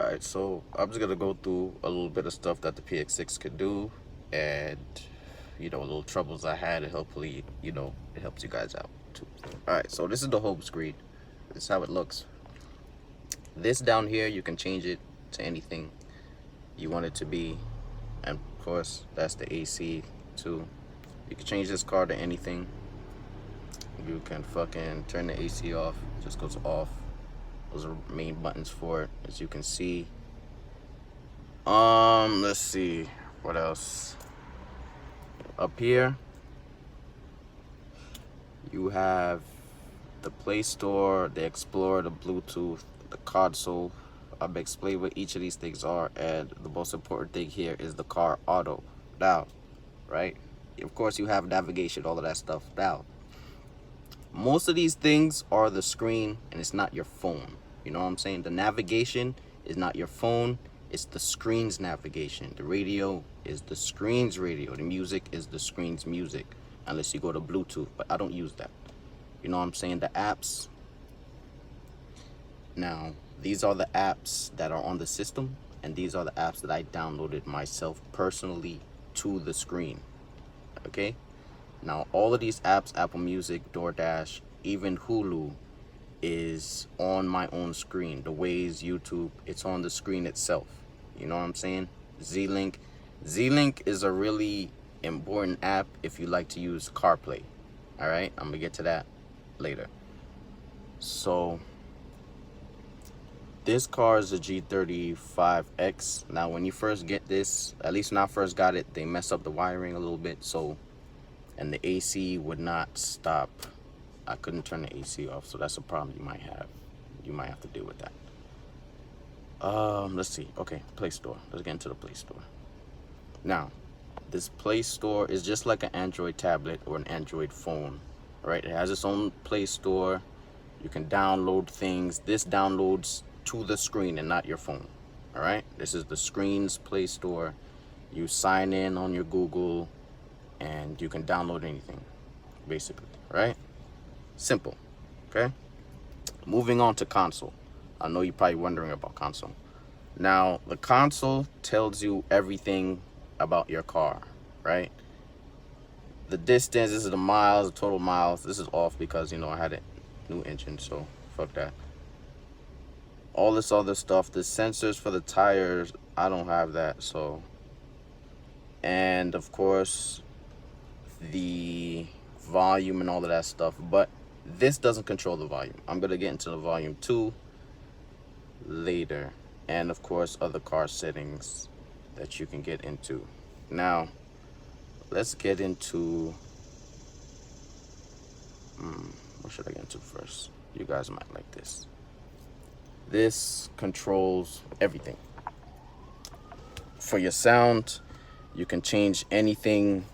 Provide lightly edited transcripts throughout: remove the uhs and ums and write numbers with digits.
Alright, so I'm just gonna go through a little bit of stuff that the Px6 could do, and little troubles I had, and hopefully it helps you guys out too. Alright, so this is the home screen. This is how it looks. This down here, you can change it to anything you want it to be, and of course that's the AC too. You can change this car to anything. You can fucking turn the AC off, it just goes off. Those are main buttons for it, as you can see. Let's see what else. Up here you have the Play Store, the Explorer, the Bluetooth, the console. I've explained what each of these things are, and the most important thing here is the car auto. Now, right? Of course you have navigation, all of that stuff. Now, most of these things are the screen, and it's not your phone. You know what I'm saying? The navigation is not your phone, it's the screen's navigation. The radio is the screen's radio. The music is the screen's music, unless you go to Bluetooth, but I don't use that. You know what I'm saying? The apps. Now, these are the apps that are on the system, and these are the apps that I downloaded myself personally to the screen. Okay? Now, all of these apps, Apple Music, DoorDash, even Hulu, is on my own screen. The Waze, YouTube, it's on the screen itself. You know what I'm saying? Z-Link is a really important app if you like to use CarPlay. All right, I'm gonna get to that later. So this car is a G35X. Now, when you first get this, at least when I first got it, they mess up the wiring a little bit, and the AC would not stop. I couldn't turn the AC off, so that's a problem you might have. You might have to deal with that. Let's see. Okay, Play Store. Let's get into the Play Store. Now, this Play Store is just like an Android tablet or an Android phone, right? It has its own Play Store. You can download things. This downloads to the screen and not your phone, all right? This is the screen's Play Store. You sign in on your Google, and you can download anything, basically, right? Simple, okay? Moving on to console. I know you're probably wondering about console. Now, the console tells you everything about your car, right? The distance, this is the miles, the total miles. This is off because, I had a new engine, so fuck that. All this other stuff, the sensors for the tires, I don't have that, so. And of course, the volume and all of that stuff, but this doesn't control the volume. I'm gonna get into the volume too later, and of course other car settings that you can get into. Now let's get into what should I get into first? You guys might like this. This controls everything. For your sound, you can change anything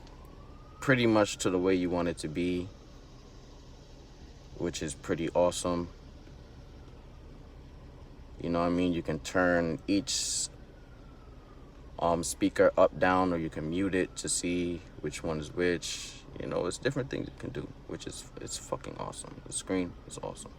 pretty much to the way you want it to be, which is pretty awesome. You know what I mean? You can turn each speaker up, down, or you can mute it to see which one is which. It's different things you can do, which is, it's fucking awesome. The screen is awesome.